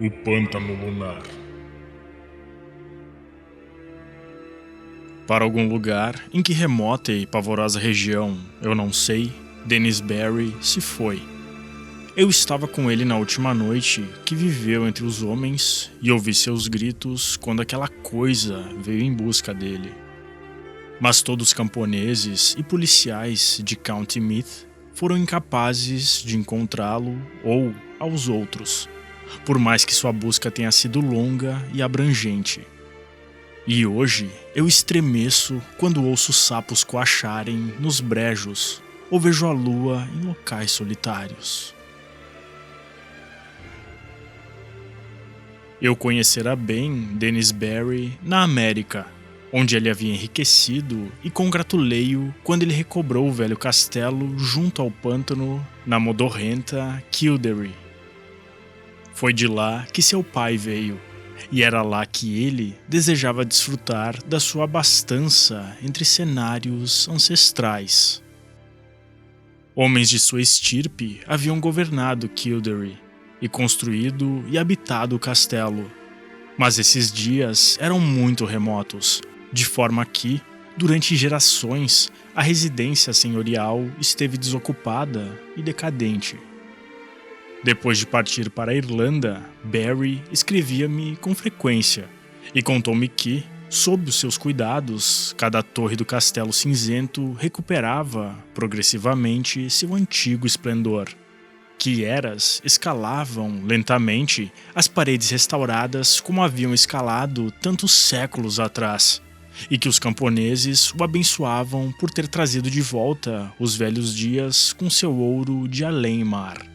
O Pântano Lunar. Para algum lugar em que remota e pavorosa região, eu não sei, Dennis Barry se foi. Eu estava com ele na última noite que viveu entre os homens e ouvi seus gritos quando aquela coisa veio em busca dele. Mas todos os camponeses e policiais de County Meath foram incapazes de encontrá-lo ou aos outros, por mais que sua busca tenha sido longa e abrangente. E hoje eu estremeço quando ouço sapos coacharem nos brejos ou vejo a lua em locais solitários. Eu conhecera bem Dennis Barry na América, onde ele havia enriquecido, e congratulei-o quando ele recobrou o velho castelo junto ao pântano na modorrenta Kildare. Foi de lá que seu pai veio, e era lá que ele desejava desfrutar da sua abastança entre cenários ancestrais. Homens de sua estirpe haviam governado Kildare e construído e habitado o castelo, mas esses dias eram muito remotos, de forma que, durante gerações, a residência senhorial esteve desocupada e decadente. Depois de partir para a Irlanda, Barry escrevia-me com frequência e contou-me que, sob os seus cuidados, cada torre do Castelo Cinzento recuperava, progressivamente, seu antigo esplendor. Que eras escalavam lentamente as paredes restauradas como haviam escalado tantos séculos atrás, e que os camponeses o abençoavam por ter trazido de volta os velhos dias com seu ouro de além-mar.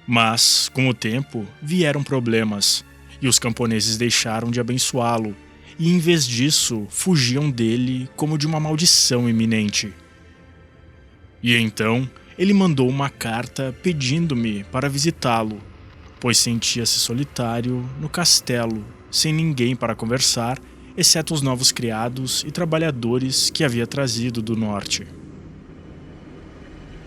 Mas, com o tempo, vieram problemas, e os camponeses deixaram de abençoá-lo, e em vez disso, fugiam dele como de uma maldição iminente. E então, ele mandou uma carta pedindo-me para visitá-lo, pois sentia-se solitário no castelo, sem ninguém para conversar, exceto os novos criados e trabalhadores que havia trazido do norte.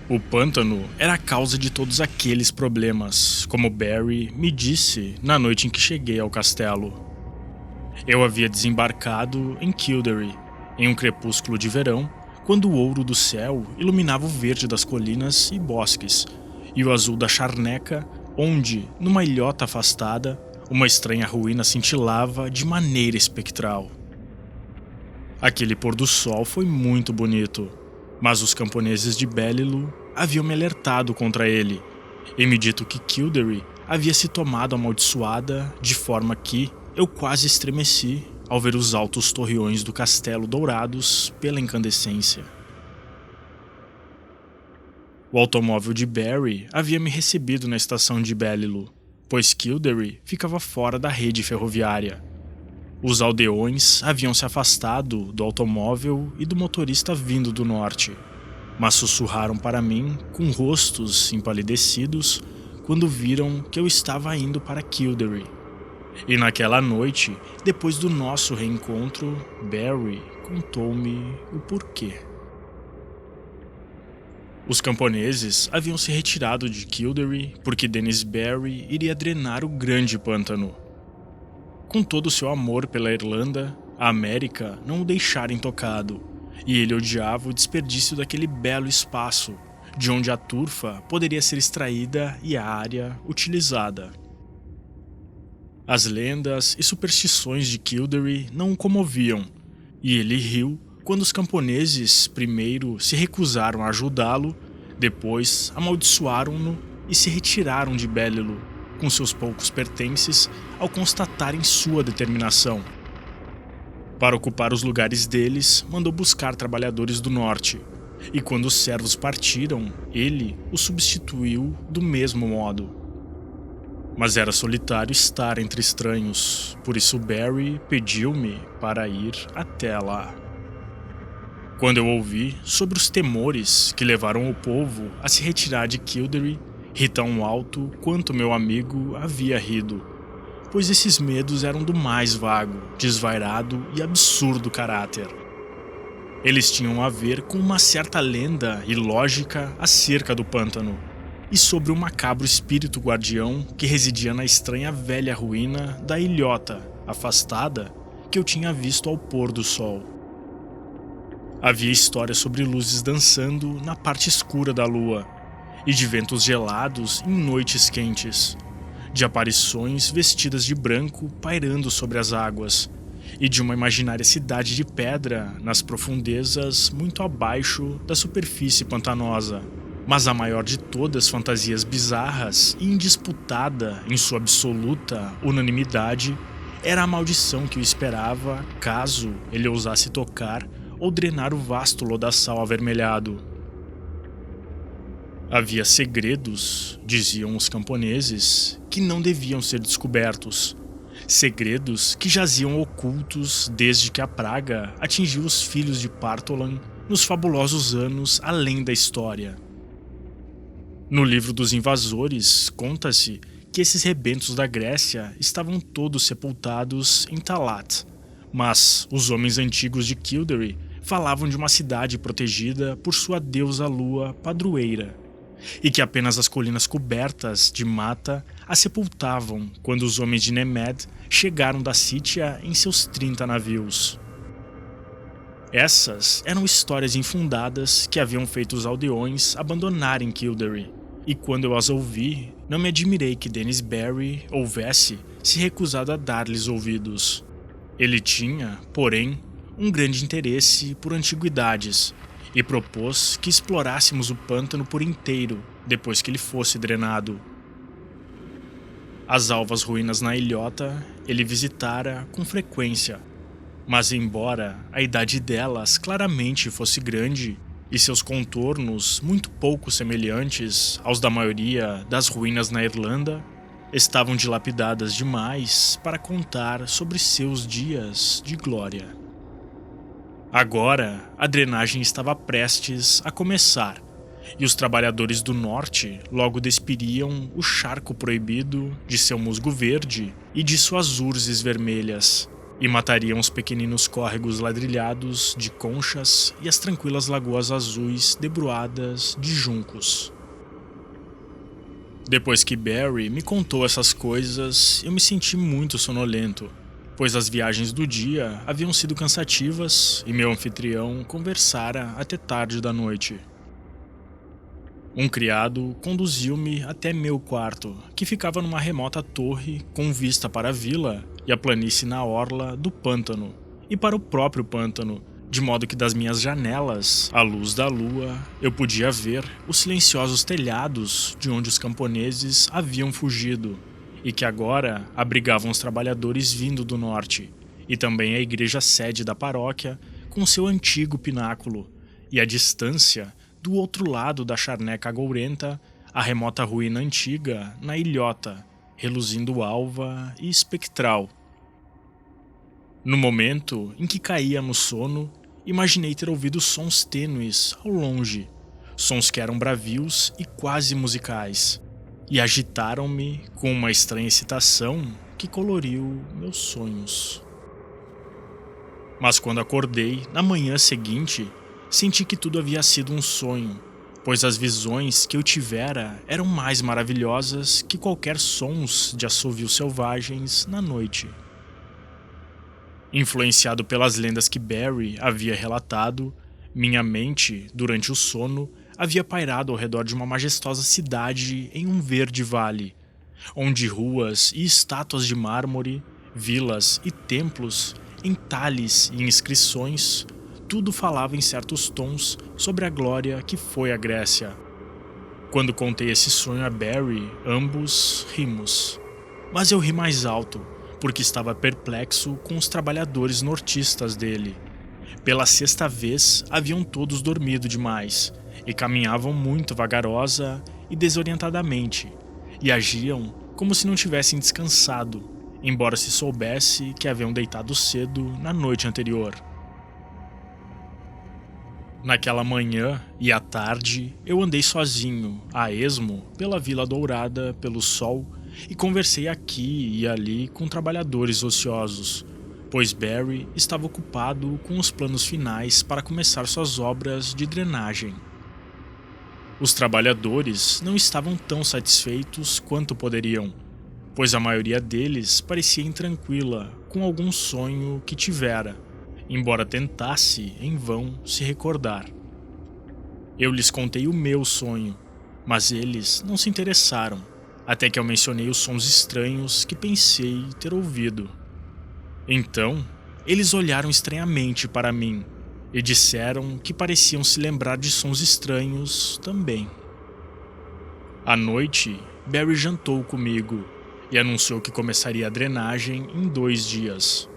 O pântano era a causa de todos aqueles problemas, como Barry me disse na noite em que cheguei ao castelo. Eu havia desembarcado em Kildare, em um crepúsculo de verão, quando o ouro do céu iluminava o verde das colinas e bosques, e o azul da charneca, onde, numa ilhota afastada, uma estranha ruína cintilava de maneira espectral. Aquele pôr do sol foi muito bonito, mas os camponeses de Belilo haviam me alertado contra ele, e me dito que Kildare havia se tomado amaldiçoada, de forma que eu quase estremeci ao ver os altos torreões do castelo dourados pela incandescência. O automóvel de Barry havia me recebido na estação de Belilo, pois Kildare ficava fora da rede ferroviária. Os aldeões haviam se afastado do automóvel e do motorista vindo do norte, mas sussurraram para mim com rostos empalidecidos quando viram que eu estava indo para Kildare. E naquela noite, depois do nosso reencontro, Barry contou-me o porquê. Os camponeses haviam se retirado de Kildare porque Dennis Barry iria drenar o grande pântano. Com todo o seu amor pela Irlanda, a América não o deixara intocado, e ele odiava o desperdício daquele belo espaço, de onde a turfa poderia ser extraída e a área utilizada. As lendas e superstições de Kildare não o comoviam, e ele riu quando os camponeses primeiro se recusaram a ajudá-lo, depois amaldiçoaram-no e se retiraram de Belilo, com seus poucos pertences, ao constatarem sua determinação. Para ocupar os lugares deles, mandou buscar trabalhadores do norte, e quando os servos partiram, ele os substituiu do mesmo modo. Mas era solitário estar entre estranhos, por isso Barry pediu-me para ir até lá. Quando eu ouvi sobre os temores que levaram o povo a se retirar de Kildare, ri tão alto quanto meu amigo havia rido, pois esses medos eram do mais vago, desvairado e absurdo caráter. Eles tinham a ver com uma certa lenda e lógica acerca do pântano, e sobre o macabro espírito guardião que residia na estranha velha ruína da ilhota, afastada, que eu tinha visto ao pôr do sol. Havia histórias sobre luzes dançando na parte escura da lua, e de ventos gelados em noites quentes, de aparições vestidas de branco pairando sobre as águas, e de uma imaginária cidade de pedra nas profundezas muito abaixo da superfície pantanosa. Mas a maior de todas fantasias bizarras e indisputada em sua absoluta unanimidade era a maldição que o esperava caso ele ousasse tocar ou drenar o vasto lodaçal avermelhado. Havia segredos, diziam os camponeses, que não deviam ser descobertos. Segredos que jaziam ocultos desde que a praga atingiu os filhos de Partholan nos fabulosos anos além da história. No livro dos invasores, conta-se que esses rebentos da Grécia estavam todos sepultados em Talat, mas os homens antigos de Kildare falavam de uma cidade protegida por sua deusa lua padroeira, e que apenas as colinas cobertas de mata a sepultavam quando os homens de Nemed chegaram da Sítia em seus 30 navios. Essas eram histórias infundadas que haviam feito os aldeões abandonarem Kildare, e quando eu as ouvi, não me admirei que Dennis Barry houvesse se recusado a dar-lhes ouvidos. Ele tinha, porém, um grande interesse por antiguidades, e propôs que explorássemos o pântano por inteiro depois que ele fosse drenado. As alvas ruínas na ilhota ele visitara com frequência, mas embora a idade delas claramente fosse grande e seus contornos muito pouco semelhantes aos da maioria das ruínas na Irlanda, estavam dilapidadas demais para contar sobre seus dias de glória. Agora, a drenagem estava prestes a começar, e os trabalhadores do norte logo despiriam o charco proibido de seu musgo verde e de suas urzes vermelhas, e matariam os pequeninos córregos ladrilhados de conchas e as tranquilas lagoas azuis debruadas de juncos. Depois que Barry me contou essas coisas, eu me senti muito sonolento, pois as viagens do dia haviam sido cansativas e meu anfitrião conversara até tarde da noite. Um criado conduziu-me até meu quarto, que ficava numa remota torre com vista para a vila e a planície na orla do pântano, e para o próprio pântano, de modo que das minhas janelas, à luz da lua, eu podia ver os silenciosos telhados de onde os camponeses haviam fugido, e que agora abrigavam os trabalhadores vindo do norte, e também a igreja sede da paróquia com seu antigo pináculo, e à distância, do outro lado da charneca agourenta, a remota ruína antiga na ilhota, reluzindo alva e espectral. No momento em que caía no sono, imaginei ter ouvido sons tênues ao longe, sons que eram bravios e quase musicais, e agitaram-me com uma estranha excitação que coloriu meus sonhos. Mas quando acordei, na manhã seguinte, senti que tudo havia sido um sonho, pois as visões que eu tivera eram mais maravilhosas que qualquer sons de assovios selvagens na noite. Influenciado pelas lendas que Barry havia relatado, minha mente, durante o sono, havia pairado ao redor de uma majestosa cidade em um verde vale, onde ruas e estátuas de mármore, vilas e templos, entalhes e inscrições, tudo falava em certos tons sobre a glória que foi a Grécia. Quando contei esse sonho a Barry, ambos rimos. Mas eu ri mais alto, porque estava perplexo com os trabalhadores nortistas dele. Pela sexta vez, haviam todos dormido demais, e caminhavam muito vagarosa e desorientadamente, e agiam como se não tivessem descansado, embora se soubesse que haviam deitado cedo na noite anterior. Naquela manhã e à tarde, eu andei sozinho, a esmo, pela Vila Dourada, pelo sol, e conversei aqui e ali com trabalhadores ociosos, pois Barry estava ocupado com os planos finais para começar suas obras de drenagem. Os trabalhadores não estavam tão satisfeitos quanto poderiam, pois a maioria deles parecia intranquila com algum sonho que tivera, embora tentasse, em vão, se recordar. Eu lhes contei o meu sonho, mas eles não se interessaram, até que eu mencionei os sons estranhos que pensei ter ouvido. Então, eles olharam estranhamente para mim e disseram que pareciam se lembrar de sons estranhos também. À noite, Barry jantou comigo e anunciou que começaria a drenagem em 2 dias.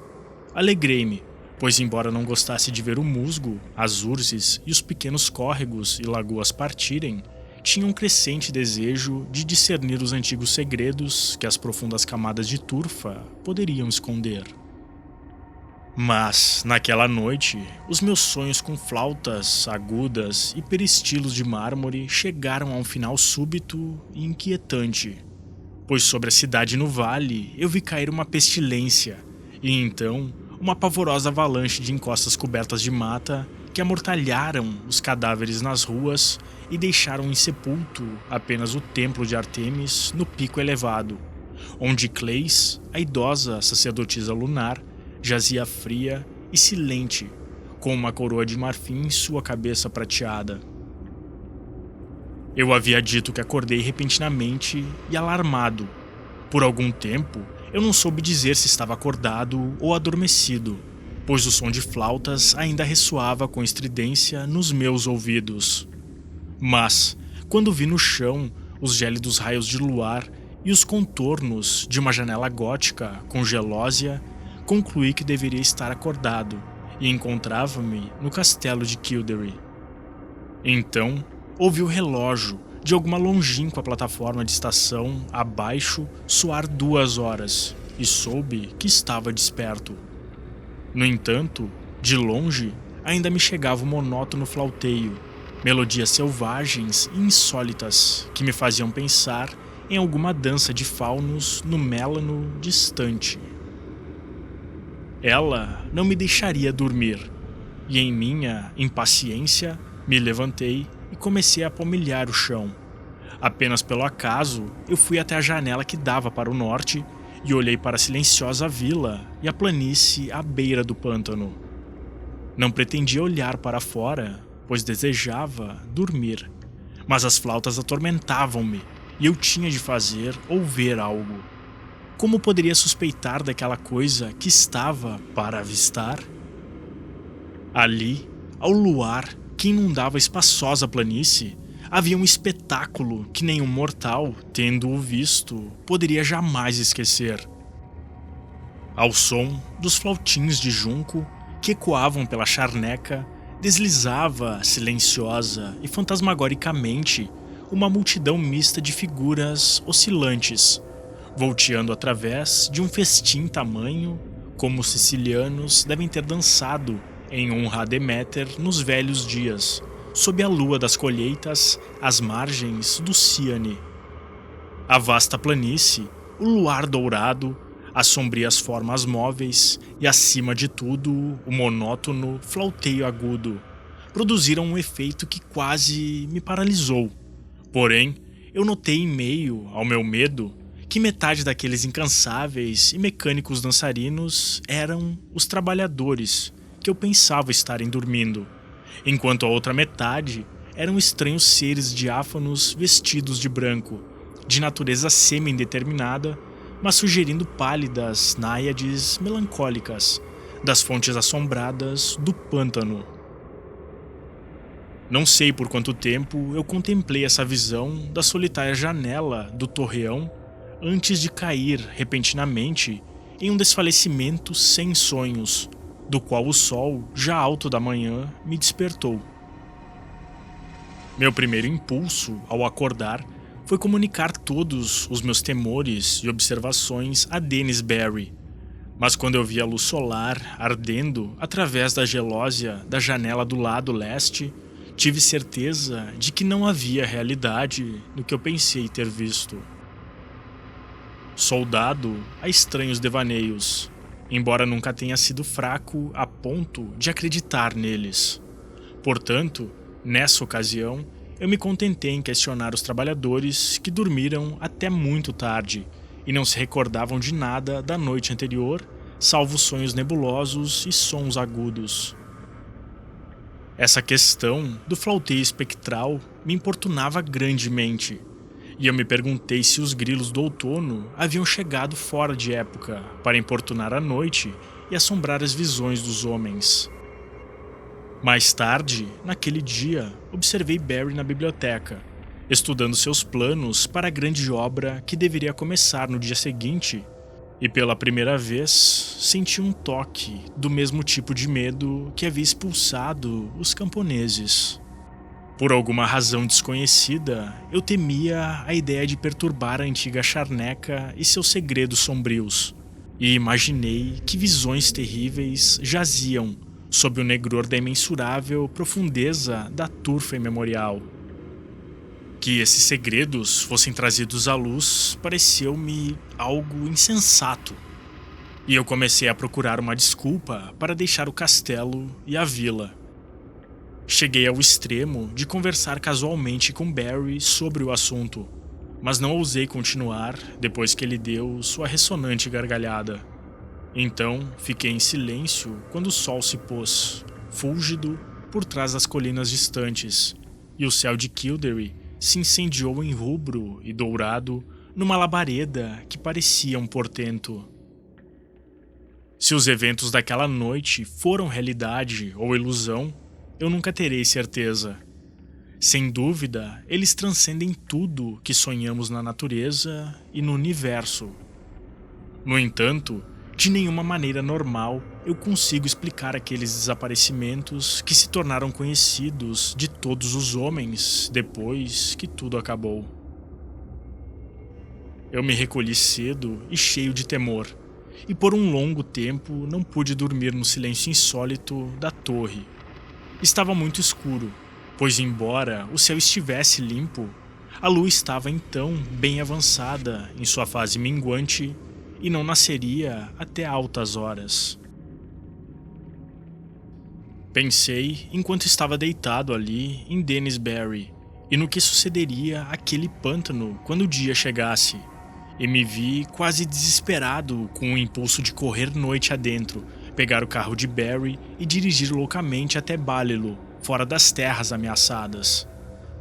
Alegrei-me, pois embora não gostasse de ver o musgo, as urzes e os pequenos córregos e lagoas partirem, tinha um crescente desejo de discernir os antigos segredos que as profundas camadas de turfa poderiam esconder. Mas, naquela noite, os meus sonhos com flautas agudas e peristilos de mármore chegaram a um final súbito e inquietante, pois sobre a cidade no vale eu vi cair uma pestilência, e então uma pavorosa avalanche de encostas cobertas de mata que amortalharam os cadáveres nas ruas e deixaram insepulto apenas o templo de Artemis no pico elevado, onde Cleis, a idosa sacerdotisa lunar, jazia fria e silente, com uma coroa de marfim em sua cabeça prateada. Eu havia dito que acordei repentinamente e alarmado. Por algum tempo, eu não soube dizer se estava acordado ou adormecido, pois o som de flautas ainda ressoava com estridência nos meus ouvidos. Mas, quando vi no chão os gélidos raios de luar e os contornos de uma janela gótica com gelósia, concluí que deveria estar acordado e encontrava-me no castelo de Kildare. Então, ouvi o relógio de alguma longínqua plataforma de estação abaixo soar 2 horas e soube que estava desperto. No entanto, de longe, ainda me chegava o monótono flauteio, melodias selvagens e insólitas que me faziam pensar em alguma dança de faunos no Mélano distante. Ela não me deixaria dormir, e em minha impaciência me levantei e comecei a palmilhar o chão. Apenas pelo acaso, eu fui até a janela que dava para o norte e olhei para a silenciosa vila e a planície à beira do pântano. Não pretendia olhar para fora, pois desejava dormir, mas as flautas atormentavam-me e eu tinha de fazer ou ver algo. Como poderia suspeitar daquela coisa que estava para avistar? Ali, ao luar que inundava a espaçosa planície, havia um espetáculo que nenhum mortal, tendo-o visto, poderia jamais esquecer. Ao som dos flautins de junco que ecoavam pela charneca, deslizava silenciosa e fantasmagoricamente uma multidão mista de figuras oscilantes, volteando através de um festim tamanho como os sicilianos devem ter dançado em honra a Deméter nos velhos dias, sob a lua das colheitas às margens do Ciane. A vasta planície, o luar dourado, as sombrias formas móveis e, acima de tudo, o monótono flauteio agudo, produziram um efeito que quase me paralisou. Porém, eu notei em meio ao meu medo que metade daqueles incansáveis e mecânicos dançarinos eram os trabalhadores que eu pensava estarem dormindo, enquanto a outra metade eram estranhos seres diáfanos vestidos de branco, de natureza semi-indeterminada, mas sugerindo pálidas náiades melancólicas das fontes assombradas do pântano. Não sei por quanto tempo eu contemplei essa visão da solitária janela do torreão antes de cair repentinamente em um desfalecimento sem sonhos, do qual o sol, já alto da manhã, me despertou. Meu primeiro impulso, ao acordar, foi comunicar todos os meus temores e observações a Dennis Barry, mas quando eu vi a luz solar ardendo através da gelósia da janela do lado leste, tive certeza de que não havia realidade no que eu pensei ter visto. Soldado a estranhos devaneios, embora nunca tenha sido fraco a ponto de acreditar neles. Portanto, nessa ocasião, eu me contentei em questionar os trabalhadores que dormiram até muito tarde e não se recordavam de nada da noite anterior, salvo sonhos nebulosos e sons agudos. Essa questão do flauteio espectral me importunava grandemente, e eu me perguntei se os grilos do outono haviam chegado fora de época para importunar a noite e assombrar as visões dos homens. Mais tarde, naquele dia, observei Barry na biblioteca, estudando seus planos para a grande obra que deveria começar no dia seguinte, e pela primeira vez senti um toque do mesmo tipo de medo que havia expulsado os camponeses. Por alguma razão desconhecida, eu temia a ideia de perturbar a antiga charneca e seus segredos sombrios, e imaginei que visões terríveis jaziam sob o negror da imensurável profundeza da turfa imemorial. Que esses segredos fossem trazidos à luz pareceu-me algo insensato, e eu comecei a procurar uma desculpa para deixar o castelo e a vila. Cheguei ao extremo de conversar casualmente com Barry sobre o assunto, mas não ousei continuar depois que ele deu sua ressonante gargalhada. Então fiquei em silêncio quando o sol se pôs, fúlgido, por trás das colinas distantes, e o céu de Kildare se incendiou em rubro e dourado numa labareda que parecia um portento. Se os eventos daquela noite foram realidade ou ilusão, eu nunca terei certeza. Sem dúvida, eles transcendem tudo que sonhamos na natureza e no universo. No entanto, de nenhuma maneira normal eu consigo explicar aqueles desaparecimentos que se tornaram conhecidos de todos os homens depois que tudo acabou. Eu me recolhi cedo e cheio de temor, e por um longo tempo não pude dormir no silêncio insólito da torre. Estava muito escuro, pois embora o céu estivesse limpo, a lua estava então bem avançada em sua fase minguante e não nasceria até altas horas. Pensei enquanto estava deitado ali em Dennisberry e no que sucederia àquele pântano quando o dia chegasse, e me vi quase desesperado com o impulso de correr noite adentro, pegar o carro de Barry e dirigir loucamente até Balliol, fora das terras ameaçadas.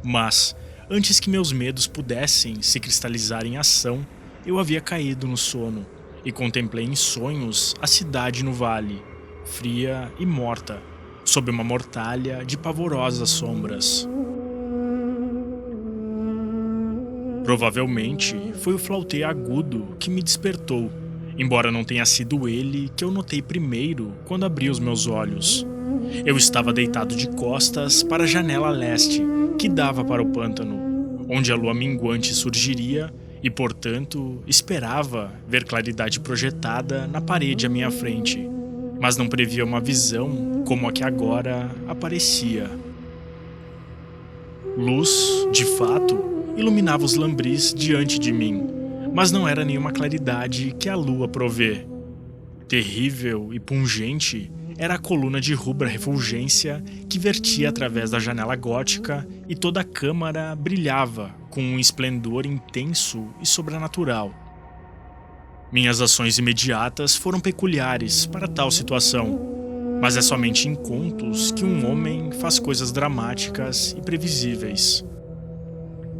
Mas, antes que meus medos pudessem se cristalizar em ação, eu havia caído no sono e contemplei em sonhos a cidade no vale, fria e morta, sob uma mortalha de pavorosas sombras. Provavelmente foi o flauteio agudo que me despertou, embora não tenha sido ele que eu notei primeiro quando abri os meus olhos. Eu estava deitado de costas para a janela leste, que dava para o pântano, onde a lua minguante surgiria e, portanto, esperava ver claridade projetada na parede à minha frente, mas não previa uma visão como a que agora aparecia. Luz, de fato, iluminava os lambris diante de mim, mas não era nenhuma claridade que a lua provê. Terrível e pungente era a coluna de rubra refulgência que vertia através da janela gótica e toda a câmara brilhava com um esplendor intenso e sobrenatural. Minhas ações imediatas foram peculiares para tal situação, mas é somente em contos que um homem faz coisas dramáticas e previsíveis.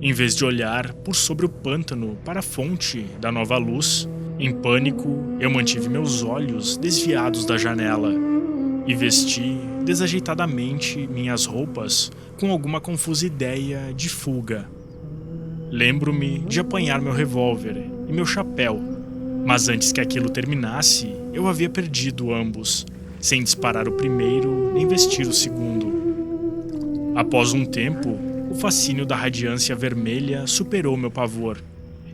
Em vez de olhar por sobre o pântano para a fonte da nova luz, em pânico eu mantive meus olhos desviados da janela e vesti desajeitadamente minhas roupas com alguma confusa ideia de fuga. Lembro-me de apanhar meu revólver e meu chapéu, mas antes que aquilo terminasse, eu havia perdido ambos, sem disparar o primeiro nem vestir o segundo. Após um tempo, o fascínio da radiância vermelha superou meu pavor,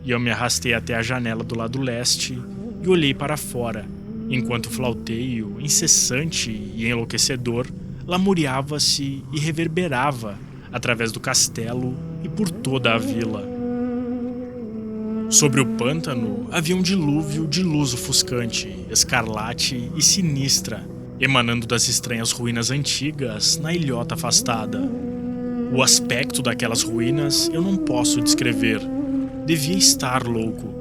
e eu me arrastei até a janela do lado leste e olhei para fora, enquanto o flauteio, incessante e enlouquecedor, lamuriava-se e reverberava através do castelo e por toda a vila. Sobre o pântano havia um dilúvio de luz ofuscante, escarlate e sinistra, emanando das estranhas ruínas antigas na ilhota afastada. O aspecto daquelas ruínas eu não posso descrever. Devia estar louco,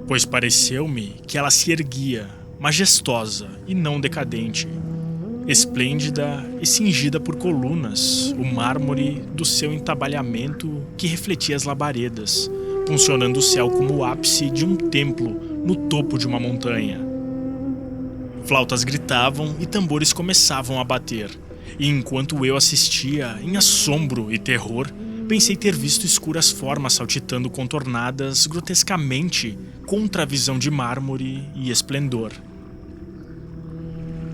pois pareceu-me que ela se erguia, majestosa e não decadente, esplêndida e cingida por colunas, o mármore do seu entabalhamento que refletia as labaredas, funcionando o céu como o ápice de um templo no topo de uma montanha. Flautas gritavam e tambores começavam a bater, e enquanto eu assistia, em assombro e terror, pensei ter visto escuras formas saltitando contornadas grotescamente contra a visão de mármore e esplendor.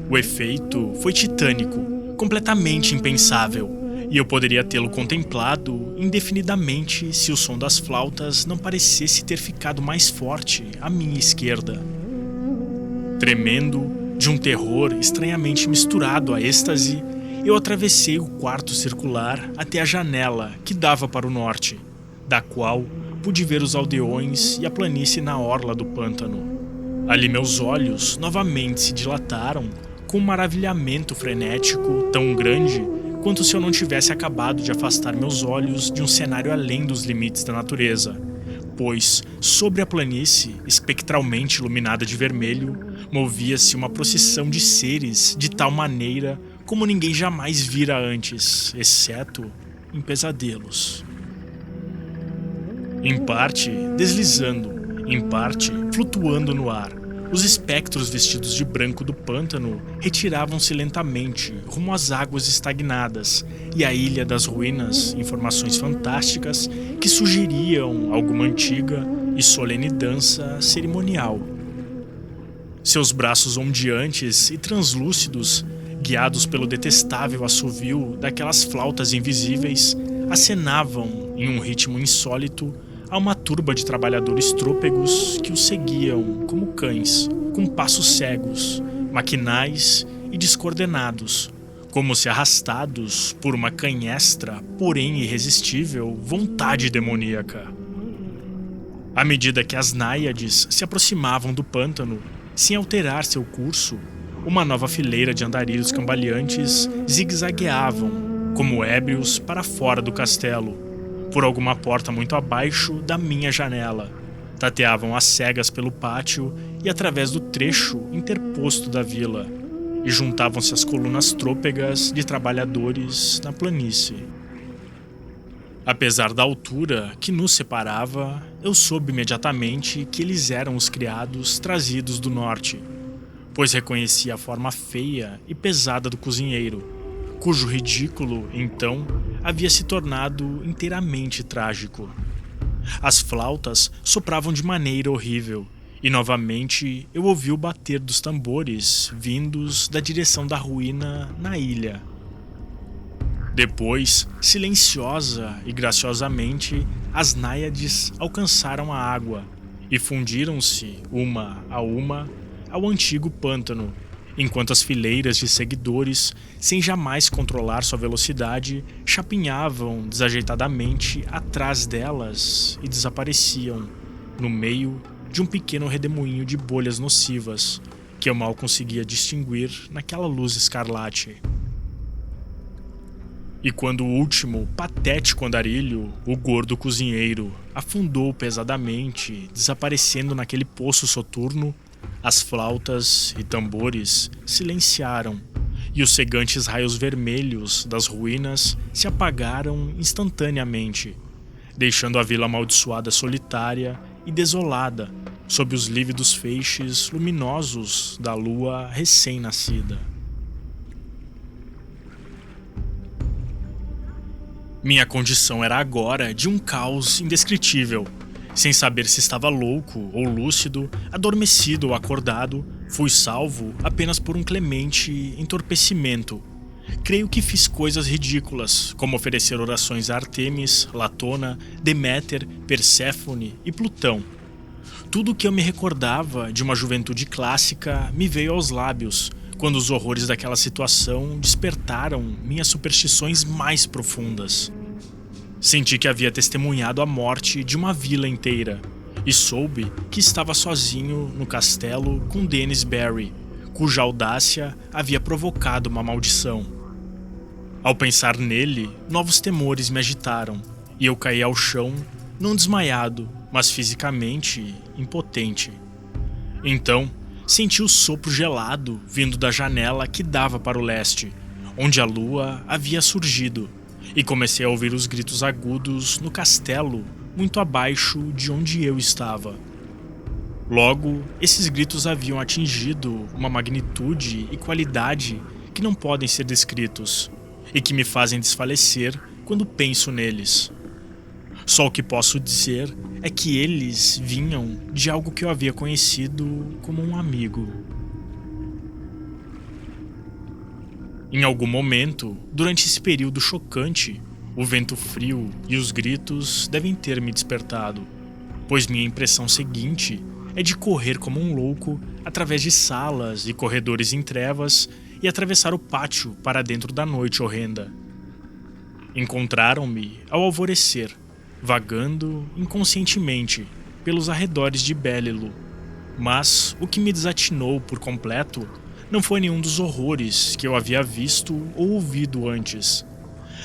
O efeito foi titânico, completamente impensável, e eu poderia tê-lo contemplado indefinidamente se o som das flautas não parecesse ter ficado mais forte à minha esquerda. Tremendo, de um terror estranhamente misturado a êxtase, eu atravessei o quarto circular até a janela que dava para o norte, da qual pude ver os aldeões e a planície na orla do pântano. Ali meus olhos novamente se dilataram com um maravilhamento frenético tão grande quanto se eu não tivesse acabado de afastar meus olhos de um cenário além dos limites da natureza, pois, sobre a planície, espectralmente iluminada de vermelho, movia-se uma procissão de seres de tal maneira como ninguém jamais vira antes, exceto em pesadelos. Em parte deslizando, em parte flutuando no ar, os espectros vestidos de branco do pântano retiravam-se lentamente rumo às águas estagnadas e à ilha das ruínas em formações fantásticas que sugeriam alguma antiga e solene dança cerimonial. Seus braços ondeantes e translúcidos, guiados pelo detestável assovio daquelas flautas invisíveis, acenavam em um ritmo insólito a uma turba de trabalhadores trôpegos que os seguiam como cães, com passos cegos, maquinais e descoordenados, como se arrastados por uma canhestra, porém irresistível, vontade demoníaca. À medida que as náiades se aproximavam do pântano, sem alterar seu curso, uma nova fileira de andarilhos cambaleantes zigue-zagueavam, como ébrios, para fora do castelo, por alguma porta muito abaixo da minha janela. Tateavam às cegas pelo pátio e através do trecho interposto da vila, e juntavam-se às colunas trôpegas de trabalhadores na planície. Apesar da altura que nos separava, eu soube imediatamente que eles eram os criados trazidos do norte, pois reconheci a forma feia e pesada do cozinheiro, cujo ridículo, então, havia se tornado inteiramente trágico. As flautas sopravam de maneira horrível, e novamente eu ouvi o bater dos tambores vindos da direção da ruína na ilha. Depois, silenciosa e graciosamente, as náiades alcançaram a água e fundiram-se, uma a uma, ao antigo pântano, enquanto as fileiras de seguidores, sem jamais controlar sua velocidade, chapinhavam desajeitadamente atrás delas e desapareciam, no meio de um pequeno redemoinho de bolhas nocivas, que eu mal conseguia distinguir naquela luz escarlate. E quando o último, patético andarilho, o gordo cozinheiro, afundou pesadamente, desaparecendo naquele poço soturno, as flautas e tambores silenciaram, e os cegantes raios vermelhos das ruínas se apagaram instantaneamente, deixando a vila amaldiçoada solitária e desolada sob os lívidos feixes luminosos da lua recém-nascida. Minha condição era agora de um caos indescritível. Sem saber se estava louco ou lúcido, adormecido ou acordado, fui salvo apenas por um clemente entorpecimento. Creio que fiz coisas ridículas, como oferecer orações a Artemis, Latona, Deméter, Perséfone e Plutão. Tudo o que eu me recordava de uma juventude clássica me veio aos lábios, quando os horrores daquela situação despertaram minhas superstições mais profundas. Senti que havia testemunhado a morte de uma vila inteira, e soube que estava sozinho no castelo com Dennis Barry, cuja audácia havia provocado uma maldição. Ao pensar nele, novos temores me agitaram, e eu caí ao chão, não desmaiado, mas fisicamente impotente. Então, senti o sopro gelado vindo da janela que dava para o leste, onde a lua havia surgido, e comecei a ouvir os gritos agudos no castelo, muito abaixo de onde eu estava. Logo, esses gritos haviam atingido uma magnitude e qualidade que não podem ser descritos, e que me fazem desfalecer quando penso neles. Só o que posso dizer é que eles vinham de algo que eu havia conhecido como um amigo. Em algum momento, durante esse período chocante, o vento frio e os gritos devem ter me despertado, pois minha impressão seguinte é de correr como um louco através de salas e corredores em trevas e atravessar o pátio para dentro da noite horrenda. Encontraram-me ao alvorecer, vagando inconscientemente pelos arredores de Belilo, mas o que me desatinou por completo não foi nenhum dos horrores que eu havia visto ou ouvido antes.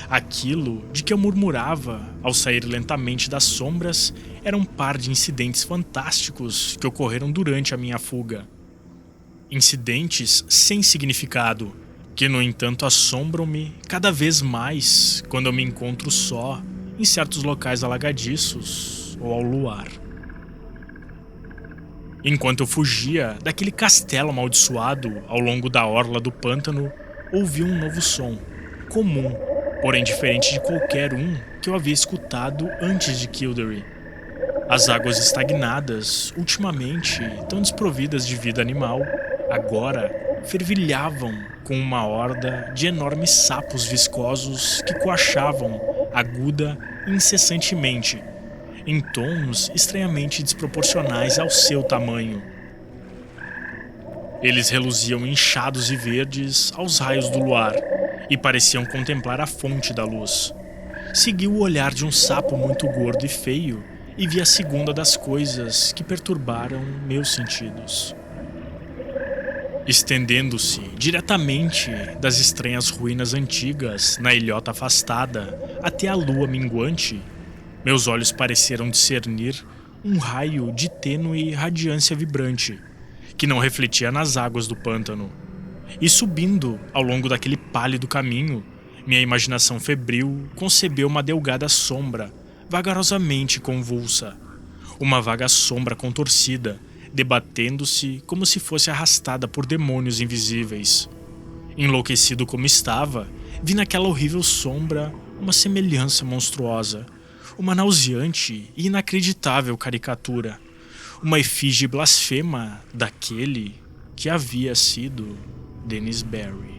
Aquilo de que eu murmurava ao sair lentamente das sombras era um par de incidentes fantásticos que ocorreram durante a minha fuga. Incidentes sem significado, que no entanto assombram-me cada vez mais quando eu me encontro só em certos locais alagadiços ou ao luar. Enquanto eu fugia daquele castelo amaldiçoado ao longo da orla do pântano, ouvi um novo som, comum, porém diferente de qualquer um que eu havia escutado antes de Kildare. As águas estagnadas, ultimamente tão desprovidas de vida animal, agora fervilhavam com uma horda de enormes sapos viscosos que coachavam aguda e incessantemente, em tons estranhamente desproporcionais ao seu tamanho. Eles reluziam inchados e verdes aos raios do luar e pareciam contemplar a fonte da luz. Segui o olhar de um sapo muito gordo e feio e vi a segunda das coisas que perturbaram meus sentidos. Estendendo-se diretamente das estranhas ruínas antigas na ilhota afastada até a lua minguante, meus olhos pareceram discernir um raio de tênue radiância vibrante, que não refletia nas águas do pântano. E subindo ao longo daquele pálido caminho, minha imaginação febril concebeu uma delgada sombra, vagarosamente convulsa. Uma vaga sombra contorcida, debatendo-se como se fosse arrastada por demônios invisíveis. Enlouquecido como estava, vi naquela horrível sombra uma semelhança monstruosa, uma nauseante e inacreditável caricatura, uma efígie blasfema daquele que havia sido Dennis Barry.